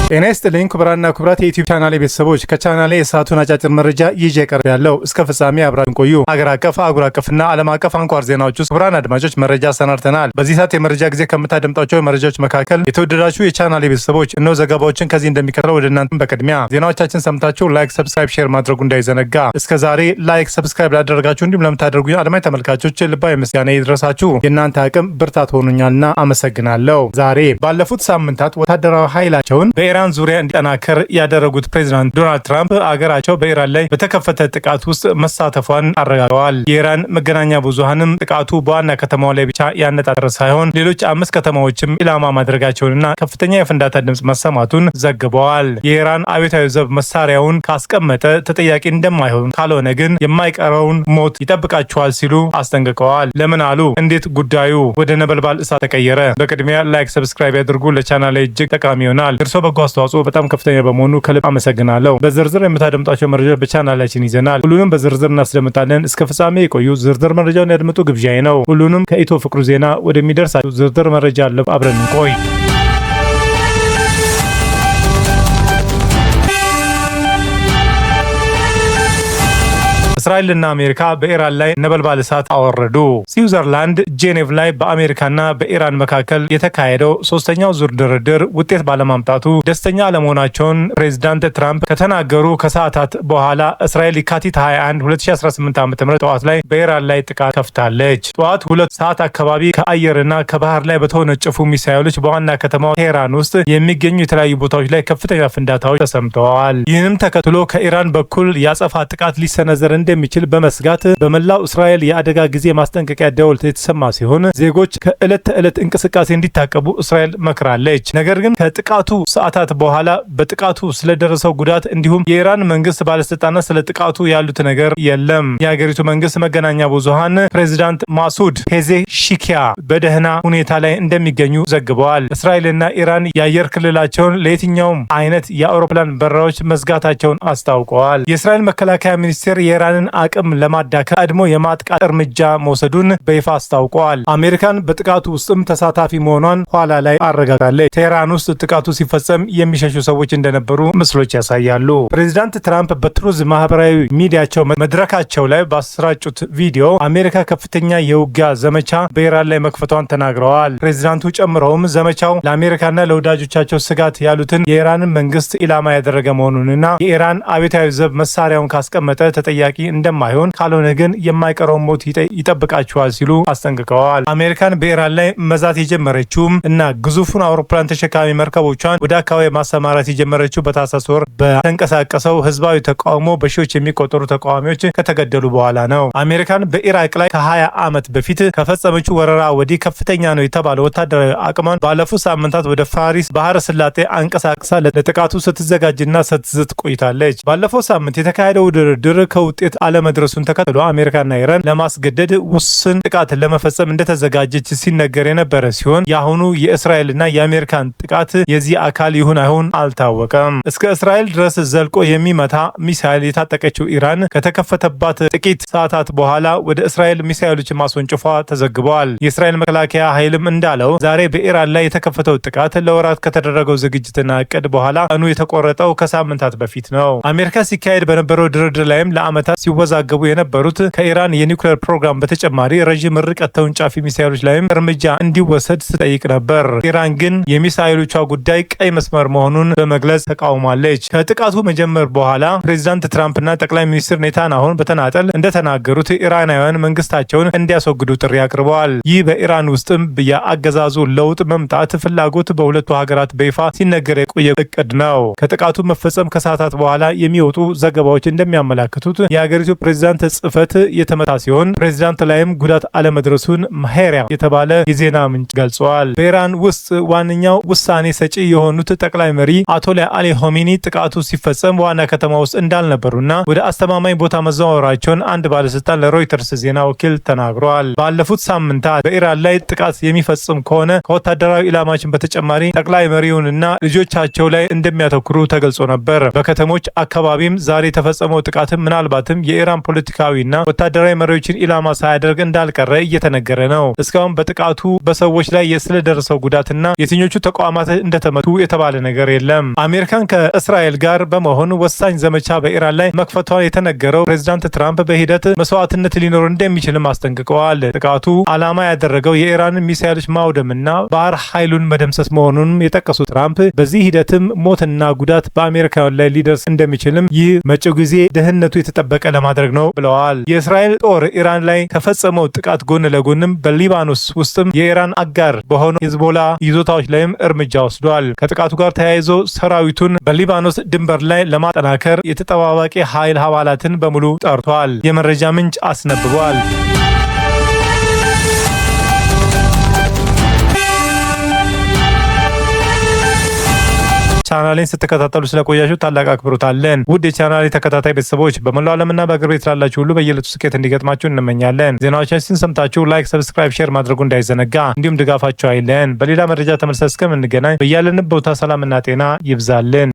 ጤና ይስጥልኝ ክቡራንና ክቡራት የዩቲዩብ ቻናሌ ቤተሰቦች፣ ከቻናሌ የሰዓቱን አጫጭር መረጃ ይዤ ቀርቤያለሁ። እስከ ፍጻሜ አብራችሁን ቆዩ። አገር አቀፍ፣ አህጉር አቀፍና ዓለም አቀፍ አንኳር ዜናዎች ውስጥ ክቡራን አድማጮች መረጃ አሰናድተናል። በዚህ ሰዓት የመረጃ ጊዜ ከምታደምጧቸው መረጃዎች መካከል የተወደዳችሁ የቻናሌ ቤተሰቦች እነሆ ዘገባዎችን ከዚህ እንደሚከተለው ወደ እናንተ በቅድሚያ ዜናዎቻችን ሰምታችሁ ላይክ፣ ሰብስክራይብ፣ ሼር ማድረጉ እንዳይዘነጋ። እስከ ዛሬ ላይክ፣ ሰብስክራይብ ላደረጋችሁ እንዲሁም ለምታደርጉኝ አድማጭ ተመልካቾች ልባዊ ምስጋና ይድረሳችሁ። የእናንተ አቅም ብርታት ሆኑኛልና አመሰግናለሁ። ዛሬ ባለፉት ሳምንታት ወታደራዊ ኃይላቸውን በኢራን ዙሪያ እንዲጠናከር ያደረጉት ፕሬዚዳንት ዶናልድ ትራምፕ አገራቸው በኢራን ላይ በተከፈተ ጥቃት ውስጥ መሳተፏን አረጋግጠዋል። የኢራን መገናኛ ብዙሃንም ጥቃቱ በዋና ከተማው ላይ ብቻ ያነጣጠረ ሳይሆን ሌሎች 5 ከተማዎችም ኢላማ ማድረጋቸውንና ከፍተኛ የፍንዳታ ድምጽ መሰማቱን ዘግበዋል። የኢራን አብዮታዊ ዘብ መሳሪያውን ካስቀመጠ ተጠያቂ እንደማይሆን፣ ካልሆነ ግን የማይቀረውን ሞት ይጠብቃቸዋል ሲሉ አስጠንቅቀዋል። ለምን አሉ? እንዴት ጉዳዩ ወደ ነበልባል እሳት ተቀየረ? በቅድሚያ ላይክ፣ ሰብስክራይብ ያድርጉ። ለቻናል ላይ እጅግ ጠቃሚ ይሆናል። እርሶ በጎ አስተዋጽኦ በጣም ከፍተኛ በመሆኑ ከልብ አመሰግናለሁ። በዝርዝር የምታደምጧቸው መረጃዎች በቻናላችን ይዘናል። ሁሉንም በዝርዝር እናስደምጣለን። እስከ ፍጻሜ የቆዩ ዝርዝር መረጃውን ያድምጡ ግብዣዬ ነው። ሁሉንም ከኢትዮ ፍቅሩ ዜና ወደሚደርሳችሁ ዝርዝር መረጃ አለ። አብረን እንቆይ። እስራኤልና አሜሪካ በኢራን ላይ ነበልባል እሳት አወረዱ። ስዊዘርላንድ ጄኔቭ ላይ በአሜሪካና በኢራን መካከል የተካሄደው ሶስተኛው ዙር ድርድር ውጤት ባለማምጣቱ ደስተኛ አለመሆናቸውን ፕሬዚዳንት ትራምፕ ከተናገሩ ከሰዓታት በኋላ እስራኤል የካቲት 21 2018 ዓ.ም ጠዋት ላይ በኢራን ላይ ጥቃት ከፍታለች። ጠዋት 2 ሰዓት አካባቢ ከአየርና ከባህር ላይ በተወነጨፉ ሚሳኤሎች በዋና ከተማው ቴህራን ውስጥ የሚገኙ የተለያዩ ቦታዎች ላይ ከፍተኛ ፍንዳታዎች ተሰምተዋል። ይህንም ተከትሎ ከኢራን በኩል የአጸፋ ጥቃት ሊሰነዘር እንደሚችል በመስጋት በመላው እስራኤል የአደጋ ጊዜ ማስጠንቀቂያ ደወል የተሰማ ሲሆን ዜጎች ከዕለት ተዕለት እንቅስቃሴ እንዲታቀቡ እስራኤል መክራለች። ነገር ግን ከጥቃቱ ሰዓታት በኋላ በጥቃቱ ስለደረሰው ጉዳት እንዲሁም የኢራን መንግስት ባለስልጣናት ስለ ጥቃቱ ያሉት ነገር የለም። የሀገሪቱ መንግስት መገናኛ ብዙሃን ፕሬዚዳንት ማሱድ ፔዜሽኪያ በደህና ሁኔታ ላይ እንደሚገኙ ዘግበዋል። እስራኤልና ኢራን የአየር ክልላቸውን ለየትኛውም አይነት የአውሮፕላን በረራዎች መዝጋታቸውን አስታውቀዋል። የእስራኤል መከላከያ ሚኒስቴር የኢራንን አቅም ለማዳከም ቀድሞ የማጥቃት እርምጃ መውሰዱን በይፋ አስታውቀዋል። አሜሪካን በጥቃቱ ውስጥም ተሳታፊ መሆኗን ኋላ ላይ አረጋግጣለች። ቴህራን ውስጥ ጥቃቱ ሲፈጸም የሚሸሹ ሰዎች እንደነበሩ ምስሎች ያሳያሉ። ፕሬዚዳንት ትራምፕ በትሩዝ ማህበራዊ ሚዲያቸው መድረካቸው ላይ ባሰራጩት ቪዲዮ አሜሪካ ከፍተኛ የውጊያ ዘመቻ በኢራን ላይ መክፈቷን ተናግረዋል። ፕሬዚዳንቱ ጨምረውም ዘመቻው ለአሜሪካና ለወዳጆቻቸው ስጋት ያሉትን የኢራንን መንግስት ኢላማ ያደረገ መሆኑንና የኢራን አብዮታዊ ዘብ መሳሪያውን ካስቀመጠ ተጠያቂ እንደማይሆን፣ ካልሆነ ግን የማይቀረውን ሞት ይጠብቃቸዋል ሲሉ አስጠንቅቀዋል። አሜሪካን በኢራን ላይ መዛት የጀመረችውም እና ግዙፉን አውሮፕላን ተሸካሚ መርከቦቿን ወደ አካባቢ ማሰማራት የጀመረችው በታህሳስ ወር በተንቀሳቀሰው ህዝባዊ ተቃውሞ በሺዎች የሚቆጠሩ ተቃዋሚዎች ከተገደሉ በኋላ ነው። አሜሪካን በኢራቅ ላይ ከ20 ዓመት በፊት ከፈጸመችው ወረራ ወዲህ ከፍተኛ ነው የተባለው ወታደራዊ አቅሟን ባለፉት ሳምንታት ወደ ፋሪስ ባህረ ሰላጤ አንቀሳቅሳ ለጥቃቱ ስትዘጋጅና ስትዝት ቆይታለች። ባለፈው ሳምንት የተካሄደው ድርድር ከውጤት አለመድረሱን ተከትሎ አሜሪካና ኢራን ለማስገደድ ውስን ጥቃት ለመፈጸም እንደተዘጋጀች ሲነገር የነበረ ሲሆን የአሁኑ የእስራኤልና የአሜሪካን ጥቃት የዚህ አካል ይሁን አይሁን አልታወቀም። እስከ እስራኤል ድረስ ዘልቆ የሚመታ ሚሳኤል የታጠቀችው ኢራን ከተከፈተባት ጥቂት ሰዓታት በኋላ ወደ እስራኤል ሚሳኤሎች ማስወንጨፏ ተዘግበዋል። የእስራኤል መከላከያ ኃይልም እንዳለው ዛሬ በኢራን ላይ የተከፈተው ጥቃት ለወራት ከተደረገው ዝግጅትና እቅድ በኋላ ቀኑ የተቆረጠው ከሳምንታት በፊት ነው። አሜሪካ ሲካሄድ በነበረው ድርድር ላይም ለዓመታት ሲወዛገቡ የነበሩት ከኢራን የኒውክሌር ፕሮግራም በተጨማሪ ረዥም ርቀት ተወንጫፊ ሚሳኤሎች ላይም እርምጃ እንዲወሰድ ስትጠይቅ ነበር። ኢራን ግን የሚሳኤሎቿ ጉዳይ ቀይ መስመር መሆኑን በመግለጽ ተቃውማለች። ከጥቃቱ መጀመር በኋላ ፕሬዚዳንት ትራምፕና ጠቅላይ ሚኒስትር ኔታንያሁን በተናጠል እንደተናገሩት ኢራናውያን መንግስታቸውን እንዲያስወግዱ ጥሪ አቅርበዋል። ይህ በኢራን ውስጥም የአገዛዙ ለውጥ መምጣት ፍላጎት በሁለቱ ሀገራት በይፋ ሲነገር የቆየ እቅድ ነው። ከጥቃቱ መፈጸም ከሰዓታት በኋላ የሚወጡ ዘገባዎች እንደሚያመላክቱት የሀገሪቱ ፕሬዚዳንት ጽህፈት የተመታ ሲሆን ፕሬዚዳንት ላይም ጉዳት አለመድረሱን ማሄሪያ የተባለ የዜና ምንጭ ገልጸዋል። በኢራን ውስጥ ዋነኛው ውሳኔ ሰጪ የሆኑት ጠቅላይ መሪ አያቶላ አሊ ሆሜኒ ጥቃቱ ሲፈጸም ዋና ከተማ ውስጥ እንዳልነበሩና ወደ አስተማማኝ ቦታ መዘዋወራቸውን አንድ ባለስልጣን ለሮይተርስ ዜና ወኪል ተናግረዋል። ባለፉት ሳምንታት በኢራን ላይ ጥቃት የሚፈጽም ከሆነ ከወታደራዊ ኢላማችን በተጨማሪ ጠቅላይ መሪውንና ልጆቻቸው ላይ እንደሚያተኩሩ ተገልጾ ነበር። በከተሞች አካባቢም ዛሬ የተፈጸመው ጥቃትም ምናልባትም የኢራን ፖለቲካዊና ወታደራዊ መሪዎችን ኢላማ ሳያደርግ እንዳልቀረ እየተነገረ ነው። እስካሁን በጥቃቱ በሰዎች ላይ ስለደረሰው ጉዳትና የትኞቹ ተቋማት እንደተመቱ የተባለ ነገር የለም። አሜሪካን ከእስራኤል ጋር በመሆን ወሳኝ ዘመቻ በኢራን ላይ መክፈቷን የተነገረው ፕሬዚዳንት ትራምፕ በሂደት መስዋዕትነት ሊኖር እንደሚችልም አስጠንቅቀዋል። ጥቃቱ ዓላማ ያደረገው የኢራንን ሚሳይሎች ማውደምና ባህር ኃይሉን መደምሰስ መሆኑንም የጠቀሱ ትራምፕ በዚህ ሂደትም ሞትና ጉዳት በአሜሪካውያን ላይ ሊደርስ እንደሚችልም ይህ መጪው ጊዜ ደህንነቱ የተጠበቀ ለማድረግ ነው ብለዋል። የእስራኤል ጦር ኢራን ላይ ከፈጸመው ጥቃት ጎን ለጎንም በሊባኖስ ውስጥም የኢራን አጋር በሆኑ ሂዝቦላ ይዞታዎች ላይም እርምጃ ወስዷል። ከጥቃቱ ጋር ተያይዞ ሰራዊቱን በሊባኖስ ድንበር ላይ ለማጠናከር የተጠባባቂ ኃይል አባላትን በሙሉ ጠርቷል። የመረጃ ምንጭ አስነብቧል። ቻናሌን ስትከታተሉ ስለቆያችሁ ታላቅ አክብሮት አለን። ውድ የቻናሌ ተከታታይ ቤተሰቦች በመላው ዓለምና በአገር ቤት ላላችሁ ሁሉ በየዕለቱ ስኬት እንዲገጥማችሁ እንመኛለን። ዜናዎቻችን ሰምታችሁ ላይክ፣ ሰብስክራይብ፣ ሼር ማድረጉ እንዳይዘነጋ እንዲሁም ድጋፋችሁ አይለን። በሌላ መረጃ ተመልሰን እስከምንገናኝ በያለንበት ቦታ ሰላምና ጤና ይብዛልን።